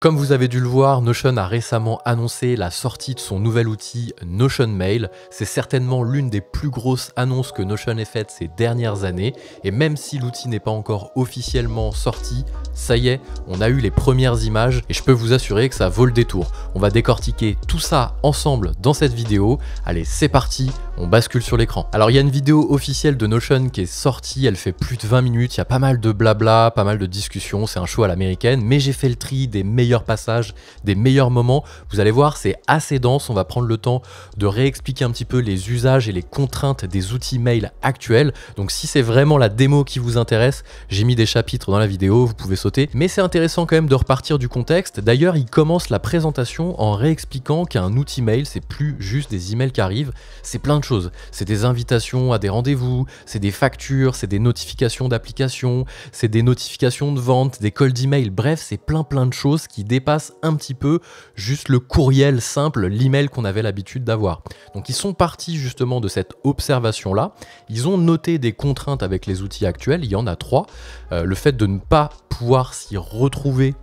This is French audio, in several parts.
Comme vous avez dû le voir, Notion a récemment annoncé la sortie de son nouvel outil Notion Mail. C'est certainement l'une des plus grosses annonces que Notion ait faites ces dernières années. Et même si l'outil n'est pas encore officiellement sorti, ça y est, on a eu les premières images et je peux vous assurer que ça vaut le détour. On va décortiquer tout ça ensemble dans cette vidéo. Allez, c'est parti, on bascule sur l'écran. Alors il y a une vidéo officielle de Notion qui est sortie, elle fait plus de 20 minutes, il y a pas mal de blabla, pas mal de discussions, c'est un show à l'américaine, mais j'ai fait le tri des meilleurs passages, des meilleurs moments. Vous allez voir, c'est assez dense, on va prendre le temps de réexpliquer un petit peu les usages et les contraintes des outils mail actuels. Donc si c'est vraiment la démo qui vous intéresse, j'ai mis des chapitres dans la vidéo, vous pouvez sauter, mais c'est intéressant quand même de repartir du contexte. D'ailleurs, il commence la présentation en réexpliquant qu'un outil mail, c'est plus juste des emails qui arrivent, c'est plein de choses. C'est des invitations à des rendez-vous, c'est des factures, c'est des notifications d'applications, c'est des notifications de vente, des calls d'email, bref, c'est plein de choses qui dépassent un petit peu juste le courriel simple, l'email qu'on avait l'habitude d'avoir. Donc ils sont partis justement de cette observation-là, ils ont noté des contraintes avec les outils actuels, il y en a 3. Le fait de ne pas pouvoir s'y retrouver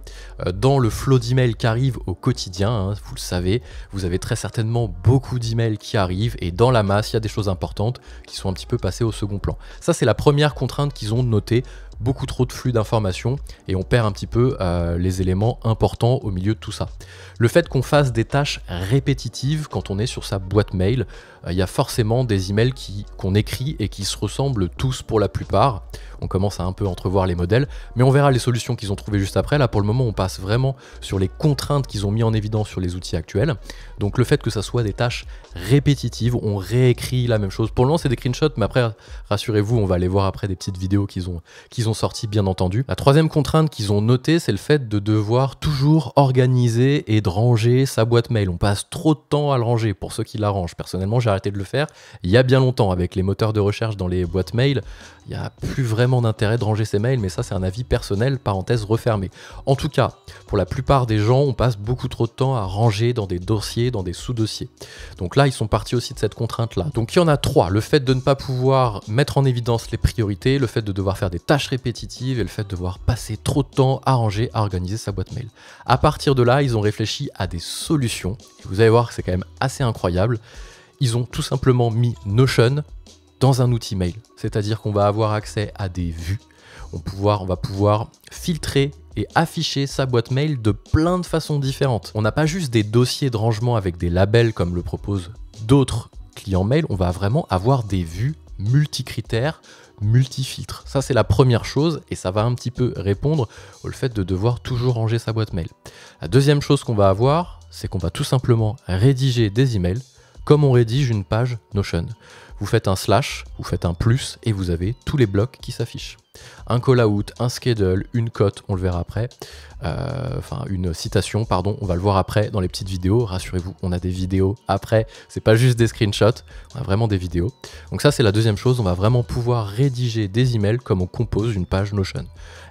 dans le flot d'emails qui arrive au quotidien, hein, vous le savez, vous avez très certainement beaucoup d'emails qui arrivent et dans la masse, il y a des choses importantes qui sont un petit peu passées au second plan. Ça, c'est la première contrainte qu'ils ont notée. Beaucoup trop de flux d'informations et on perd un petit peu les éléments importants au milieu de tout ça. Le fait qu'on fasse des tâches répétitives quand on est sur sa boîte mail, il y a forcément des emails qu'on écrit et qui se ressemblent tous pour la plupart. On commence à un peu entrevoir les modèles, mais on verra les solutions qu'ils ont trouvées juste après. Là, pour le moment, on passe vraiment sur les contraintes qu'ils ont mis en évidence sur les outils actuels. Donc le fait que ça soit des tâches répétitives, on réécrit la même chose. Pour le moment, c'est des screenshots, mais après, rassurez-vous, on va aller voir après des petites vidéos qu'ils ont sorties, bien entendu. La troisième contrainte qu'ils ont notée, c'est le fait de devoir toujours organiser et de ranger sa boîte mail. On passe trop de temps à le ranger, pour ceux qui la rangent. Personnellement, j'ai arrêté de le faire il y a bien longtemps. Avec les moteurs de recherche dans les boîtes mail, il n'y a plus vraiment d'intérêt de ranger ses mails, mais ça, c'est un avis personnel, parenthèse refermée. En tout cas, pour la plupart des gens, on passe beaucoup trop de temps à ranger dans des dossiers, dans des sous-dossiers. Donc là, ils sont partis aussi de cette contrainte-là. Donc il y en a 3. Le fait de ne pas pouvoir mettre en évidence les priorités, le fait de devoir faire des tâches répétitives et le fait de devoir passer trop de temps à ranger, à organiser sa boîte mail. À partir de là, ils ont réfléchi à des solutions. Et vous allez voir que c'est quand même assez incroyable. Ils ont tout simplement mis Notion dans un outil mail. C'est-à-dire qu'on va avoir accès à des vues. On va pouvoir filtrer et afficher sa boîte mail de plein de façons différentes. On n'a pas juste des dossiers de rangement avec des labels comme le proposent d'autres clients mail, on va vraiment avoir des vues multicritères, multifiltres. Ça, c'est la première chose et ça va un petit peu répondre au fait de devoir toujours ranger sa boîte mail. La deuxième chose qu'on va avoir, c'est qu'on va tout simplement rédiger des emails comme on rédige une page Notion. Vous faites un slash, vous faites un plus et vous avez tous les blocs qui s'affichent. Un call-out, un schedule, une cote, on le verra après. Une citation, pardon, on va le voir après dans les petites vidéos. Rassurez-vous, on a des vidéos après, c'est pas juste des screenshots, on a vraiment des vidéos. Donc ça, c'est la deuxième chose, on va vraiment pouvoir rédiger des emails comme on compose une page Notion.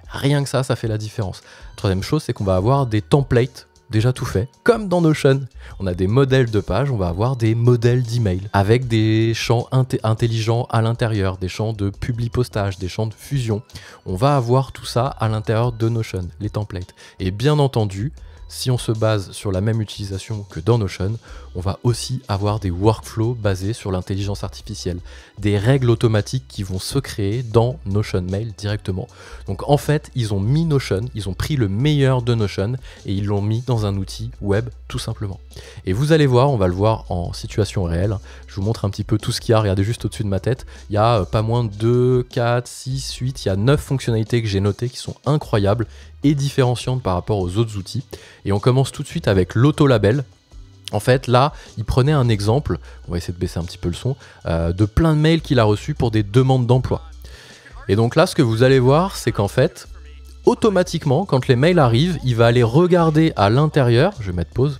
Rien que ça fait la différence. Troisième chose, c'est qu'on va avoir des templates déjà tout fait, comme dans Notion. On a des modèles de pages, on va avoir des modèles d'email avec des champs intelligents à l'intérieur, des champs de publi-postage, des champs de fusion. On va avoir tout ça à l'intérieur de Notion, les templates. Et bien entendu, si on se base sur la même utilisation que dans Notion, on va aussi avoir des workflows basés sur l'intelligence artificielle, des règles automatiques qui vont se créer dans Notion Mail directement. Donc en fait, ils ont mis Notion, ils ont pris le meilleur de Notion et ils l'ont mis dans un outil web tout simplement. Et vous allez voir, on va le voir en situation réelle. Je vous montre un petit peu tout ce qu'il y a, regardez juste au-dessus de ma tête. Il y a pas moins de 2, 4, 6, 8, il y a 9 fonctionnalités que j'ai notées qui sont incroyables et différenciantes par rapport aux autres outils. Et on commence tout de suite avec l'auto-label. En fait, là, il prenait un exemple, on va essayer de baisser un petit peu le son, de plein de mails qu'il a reçus pour des demandes d'emploi. Et donc là, ce que vous allez voir, c'est qu'en fait, automatiquement, quand les mails arrivent, il va aller regarder à l'intérieur, je vais mettre pause,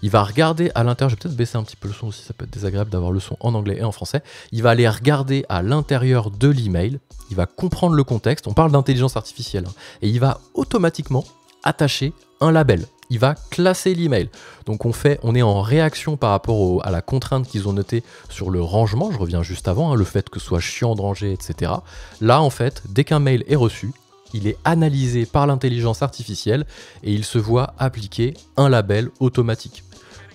il va regarder à l'intérieur, je vais peut-être baisser un petit peu le son aussi, ça peut être désagréable d'avoir le son en anglais et en français, il va aller regarder à l'intérieur de l'email, il va comprendre le contexte, on parle d'intelligence artificielle, hein, et il va automatiquement attacher un label. Il va classer l'email. Donc on est en réaction par rapport à la contrainte qu'ils ont notée sur le rangement, je reviens juste avant, hein, le fait que ce soit chiant de ranger, etc. Là, en fait, dès qu'un mail est reçu, il est analysé par l'intelligence artificielle et il se voit appliquer un label automatique.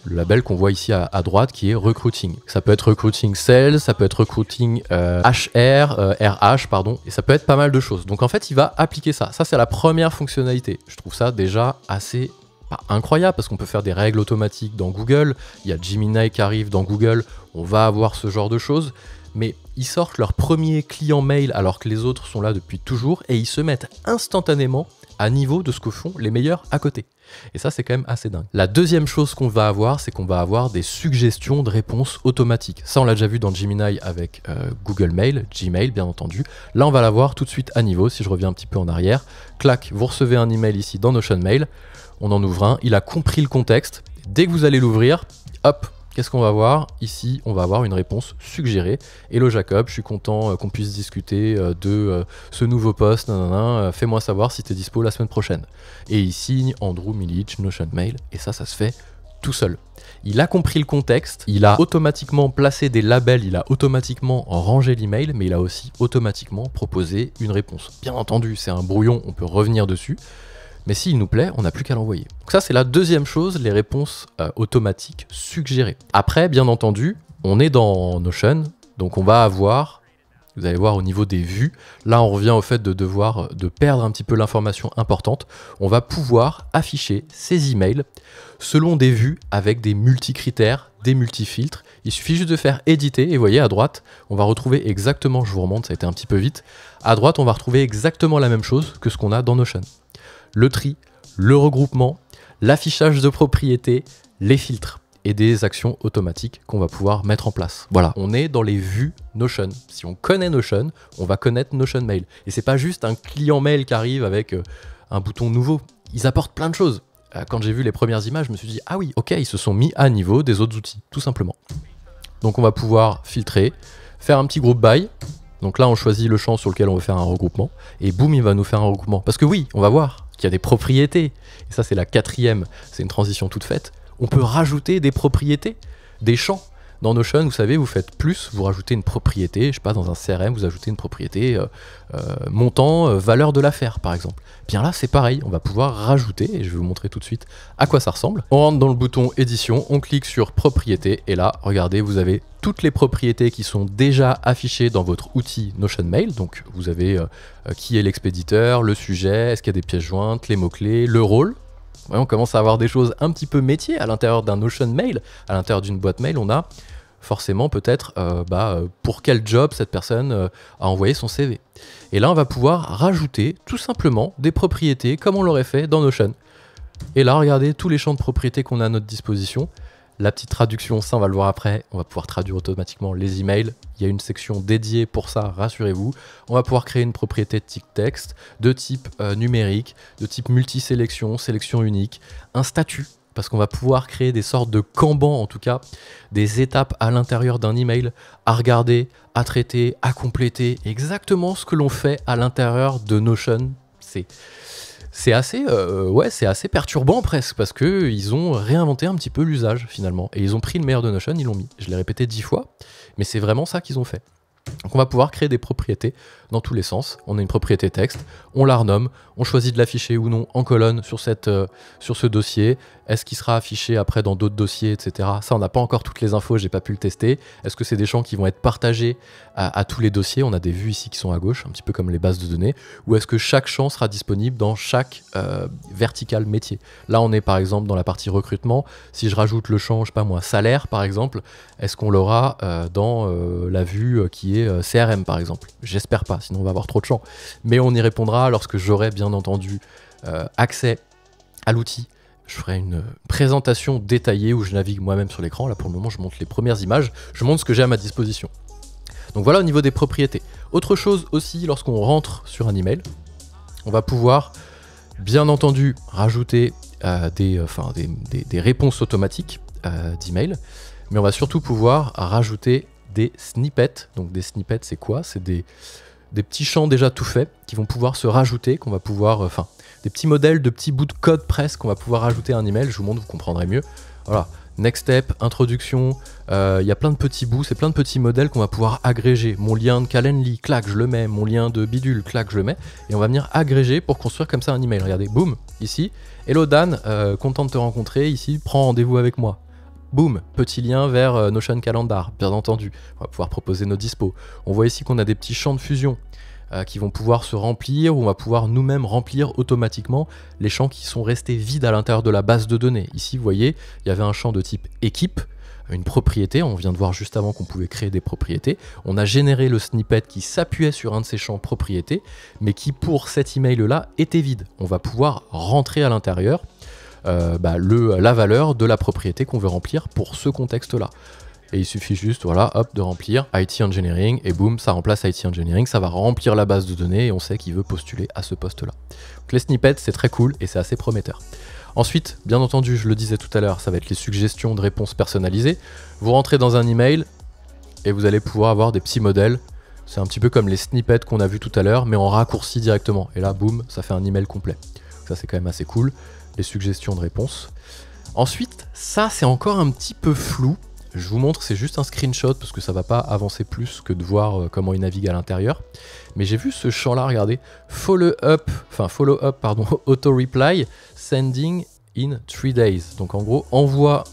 Le label qu'on voit ici à droite qui est recruiting. Ça peut être recruiting sales, ça peut être recruiting RH, pardon, et ça peut être pas mal de choses. Donc en fait, il va appliquer ça. Ça, c'est la première fonctionnalité. Je trouve ça déjà assez incroyable parce qu'on peut faire des règles automatiques dans Google. Il y a Gemini qui arrive dans Google. On va avoir ce genre de choses. Mais ils sortent leur premier client mail alors que les autres sont là depuis toujours et ils se mettent instantanément à niveau de ce que font les meilleurs à côté. Et ça, c'est quand même assez dingue. La deuxième chose qu'on va avoir, c'est qu'on va avoir des suggestions de réponses automatiques. Ça, on l'a déjà vu dans Gemini avec Google Mail, Gmail bien entendu. Là, on va l'avoir tout de suite à niveau. Si je reviens un petit peu en arrière, clac, vous recevez un email ici dans Notion Mail. On en ouvre un, il a compris le contexte. Dès que vous allez l'ouvrir, hop, qu'est-ce qu'on va voir? Ici, on va avoir une réponse suggérée. Hello Jacob, je suis content qu'on puisse discuter de ce nouveau post. Fais-moi savoir si tu es dispo la semaine prochaine. Et il signe Andrew Milic, Notion Mail. Et ça se fait tout seul. Il a compris le contexte, il a automatiquement placé des labels, il a automatiquement rangé l'email, mais il a aussi automatiquement proposé une réponse. Bien entendu, c'est un brouillon, on peut revenir dessus. Mais s'il nous plaît, on n'a plus qu'à l'envoyer. Donc ça, c'est la deuxième chose, les réponses automatiques suggérées. Après, bien entendu, on est dans Notion, donc on va avoir, vous allez voir au niveau des vues, là on revient au fait de perdre un petit peu l'information importante. On va pouvoir afficher ces emails selon des vues avec des multicritères, des multifiltres. Il suffit juste de faire éditer et vous voyez à droite, on va retrouver exactement, je vous remonte, ça a été un petit peu vite, à droite on va retrouver exactement la même chose que ce qu'on a dans Notion. Le tri, le regroupement, l'affichage de propriétés, les filtres et des actions automatiques qu'on va pouvoir mettre en place. Voilà, on est dans les vues Notion. Si on connaît Notion, on va connaître Notion Mail. Et c'est pas juste un client mail qui arrive avec un bouton nouveau. Ils apportent plein de choses. Quand j'ai vu les premières images, je me suis dit, ah oui, ok, ils se sont mis à niveau des autres outils, tout simplement. Donc on va pouvoir filtrer, faire un petit groupe by. Donc là, on choisit le champ sur lequel on veut faire un regroupement. Et boum, il va nous faire un regroupement. Parce que oui, on va voir qu'il y a des propriétés. Et ça, c'est la quatrième. C'est une transition toute faite. On peut rajouter des propriétés, des champs. Dans Notion, vous savez, vous faites plus, vous rajoutez une propriété, je sais pas, dans un CRM, vous ajoutez une propriété montant, valeur de l'affaire, par exemple. Bien là, c'est pareil, on va pouvoir rajouter, et je vais vous montrer tout de suite à quoi ça ressemble. On rentre dans le bouton édition, on clique sur propriété, et là, regardez, vous avez toutes les propriétés qui sont déjà affichées dans votre outil Notion Mail. Donc, vous avez qui est l'expéditeur, le sujet, est-ce qu'il y a des pièces jointes, les mots-clés, le rôle. Ouais, on commence à avoir des choses un petit peu métier à l'intérieur d'un Notion Mail, à l'intérieur d'une boîte mail, on a forcément peut-être pour quel job cette personne a envoyé son CV. Et là, on va pouvoir rajouter tout simplement des propriétés comme on l'aurait fait dans Notion. Et là, regardez tous les champs de propriétés qu'on a à notre disposition. La petite traduction, ça on va le voir après, on va pouvoir traduire automatiquement les emails. Il y a une section dédiée pour ça, rassurez-vous. On va pouvoir créer une propriété de type texte, de type numérique, de type multisélection, sélection unique, un statut, parce qu'on va pouvoir créer des sortes de Kanban, en tout cas, des étapes à l'intérieur d'un email à regarder, à traiter, à compléter, exactement ce que l'on fait à l'intérieur de Notion. C'est assez perturbant presque, parce qu'ils ont réinventé un petit peu l'usage finalement. Et ils ont pris le meilleur de Notion, ils l'ont mis. Je l'ai répété 10 fois, mais c'est vraiment ça qu'ils ont fait. Donc on va pouvoir créer des propriétés dans tous les sens. On a une propriété texte, on la renomme, on choisit de l'afficher ou non en colonne sur ce dossier. Est-ce qu'il sera affiché après dans d'autres dossiers, etc. Ça, on n'a pas encore toutes les infos, j'ai pas pu le tester. Est-ce que c'est des champs qui vont être partagés à tous les dossiers? On a des vues ici qui sont à gauche, un petit peu comme les bases de données. Ou est-ce que chaque champ sera disponible dans chaque verticale métier? Là, on est par exemple dans la partie recrutement. Si je rajoute le champ, je sais pas moi, salaire par exemple, est-ce qu'on l'aura dans la vue qui est CRM par exemple? J'espère pas, sinon on va avoir trop de champs. Mais on y répondra lorsque j'aurai bien entendu accès à l'outil. Je ferai une présentation détaillée où je navigue moi-même sur l'écran. Là pour le moment je montre les premières images, je montre ce que j'ai à ma disposition. Donc voilà au niveau des propriétés. Autre chose aussi, lorsqu'on rentre sur un email, on va pouvoir bien entendu rajouter des réponses automatiques d'email, mais on va surtout pouvoir rajouter des snippets. Donc des snippets, c'est quoi? C'est des petits champs déjà tout faits qui vont pouvoir se rajouter, qu'on va pouvoir, des petits modèles de petits bouts de code presque qu'on va pouvoir rajouter à un email. Je vous montre, vous comprendrez mieux. Voilà, Next step, introduction, il y a plein de petits bouts, c'est plein de petits modèles qu'on va pouvoir agréger. Mon lien de Calendly, clac, je le mets. Mon lien de bidule, clac, je le mets. Et on va venir agréger pour construire comme ça un email. Regardez, boum, ici. Hello Dan, content de te rencontrer. Ici, prends rendez-vous avec moi. Boum, petit lien vers Notion Calendar, bien entendu. On va pouvoir proposer nos dispos. On voit ici qu'on a des petits champs de fusion qui vont pouvoir se remplir, ou on va pouvoir nous-mêmes remplir automatiquement les champs qui sont restés vides à l'intérieur de la base de données. Ici, vous voyez, il y avait un champ de type équipe, une propriété, on vient de voir juste avant qu'on pouvait créer des propriétés. On a généré le snippet qui s'appuyait sur un de ces champs propriétés, mais qui pour cet email-là était vide. On va pouvoir rentrer à l'intérieur la valeur de la propriété qu'on veut remplir pour ce contexte-là. Et il suffit juste, voilà, hop, de remplir IT Engineering, et boum, ça remplace IT Engineering, ça va remplir la base de données, et on sait qu'il veut postuler à ce poste-là. Donc les snippets, c'est très cool, et c'est assez prometteur. Ensuite, bien entendu, je le disais tout à l'heure, ça va être les suggestions de réponses personnalisées. Vous rentrez dans un email, et vous allez pouvoir avoir des petits modèles. C'est un petit peu comme les snippets qu'on a vu tout à l'heure, mais en raccourci directement. Et là, boum, ça fait un email complet. Ça, c'est quand même assez cool, les suggestions de réponses. Ensuite, ça, c'est encore un petit peu flou. Je vous montre, c'est juste un screenshot parce que ça va pas avancer plus que de voir comment il navigue à l'intérieur. Mais j'ai vu ce champ-là, regardez, follow up, auto reply, sending in 3 days. Donc en gros, envoie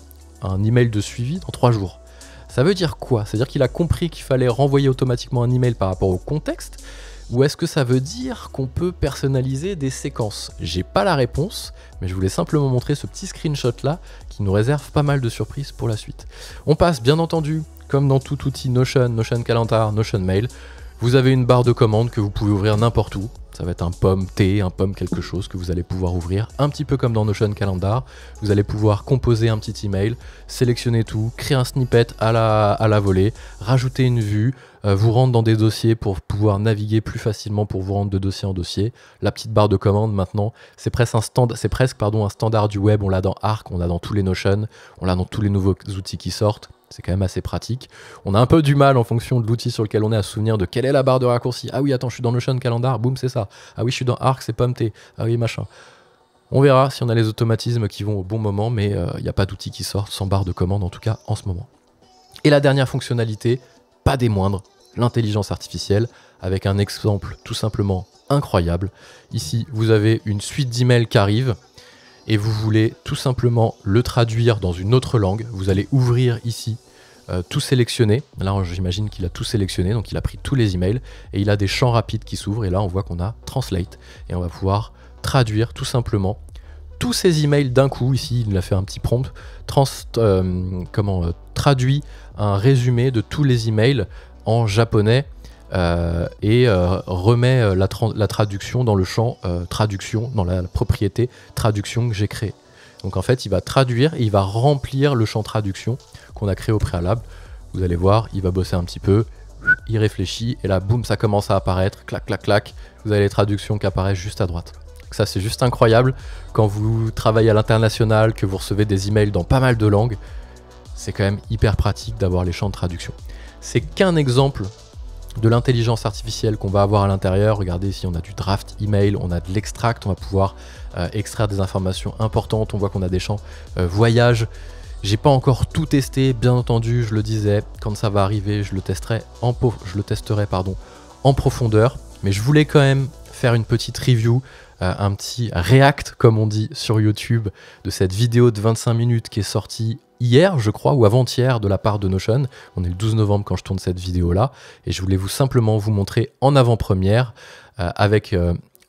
un email de suivi dans 3 jours. Ça veut dire quoi? C'est-à-dire qu'il a compris qu'il fallait renvoyer automatiquement un email par rapport au contexte, ou est-ce que ça veut dire qu'on peut personnaliser des séquences? J'ai pas la réponse, mais je voulais simplement montrer ce petit screenshot là qui nous réserve pas mal de surprises pour la suite. On passe bien entendu, comme dans tout outil Notion, Notion Calendar, Notion Mail, vous avez une barre de commande que vous pouvez ouvrir n'importe où. Ça va être un pomme T, un pomme quelque chose que vous allez pouvoir ouvrir, un petit peu comme dans Notion Calendar. Vous allez pouvoir composer un petit email, sélectionner tout, créer un snippet à la volée, rajouter une vue, vous rendre dans des dossiers pour pouvoir naviguer plus facilement pour vous rendre de dossier en dossier. La petite barre de commande maintenant, c'est presque un standard du web. On l'a dans Arc, on l'a dans tous les Notion, on l'a dans tous les nouveaux outils qui sortent. C'est quand même assez pratique. On a un peu du mal en fonction de l'outil sur lequel on est à se souvenir de quelle est la barre de raccourci. Ah oui, attends, je suis dans Notion Calendar, boum, c'est ça. Ah oui, je suis dans Arc, c'est pomme T. Ah oui, machin. On verra si on a les automatismes qui vont au bon moment, mais il n'y a pas d'outil qui sort sans barre de commande, en tout cas en ce moment. Et la dernière fonctionnalité, pas des moindres, l'intelligence artificielle, avec un exemple tout simplement incroyable. Ici, vous avez une suite d'emails qui arrive, et vous voulez tout simplement le traduire dans une autre langue. Vous allez ouvrir ici, tout sélectionner. Là, j'imagine qu'il a tout sélectionné, donc il a pris tous les emails, et il a des champs rapides qui s'ouvrent, et là, on voit qu'on a Translate, et on va pouvoir traduire tout simplement tous ces emails d'un coup. Ici, il a fait un petit prompt, traduit un résumé de tous les emails en japonais, remet la traduction dans le champ traduction, dans la propriété traduction que j'ai créée. Donc en fait, il va traduire et il va remplir le champ traduction qu'on a créé au préalable. Vous allez voir, il va bosser un petit peu, il réfléchit, et là, boum, ça commence à apparaître, clac, clac, clac. Vous avez les traductions qui apparaissent juste à droite. Donc ça, c'est juste incroyable. Quand vous travaillez à l'international, que vous recevez des emails dans pas mal de langues, c'est quand même hyper pratique d'avoir les champs de traduction. C'est qu'un exemple de l'intelligence artificielle qu'on va avoir à l'intérieur. Regardez ici, on a du draft email, on a de l'extract, on va pouvoir extraire des informations importantes. On voit qu'on a des champs voyage. J'ai pas encore tout testé, bien entendu, je le disais, quand ça va arriver, je le testerai en profondeur, mais je voulais quand même faire une petite review, un petit react, comme on dit sur YouTube, de cette vidéo de 25 minutes qui est sortie hier, je crois, ou avant-hier, de la part de Notion. On est le 12 novembre quand je tourne cette vidéo-là, et je voulais simplement vous montrer en avant-première, avec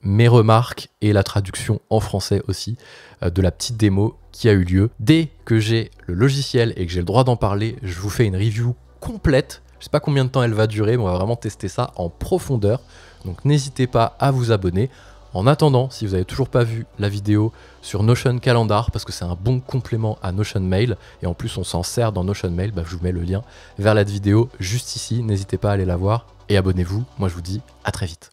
mes remarques et la traduction en français aussi, de la petite démo qui a eu lieu. Dès que j'ai le logiciel et que j'ai le droit d'en parler, je vous fais une review complète. Je sais pas combien de temps elle va durer, mais on va vraiment tester ça en profondeur. Donc n'hésitez pas à vous abonner. En attendant, si vous n'avez toujours pas vu la vidéo sur Notion Calendar, parce que c'est un bon complément à Notion Mail, et en plus on s'en sert dans Notion Mail, je vous mets le lien vers la vidéo juste ici. N'hésitez pas à aller la voir et abonnez-vous. Moi je vous dis à très vite.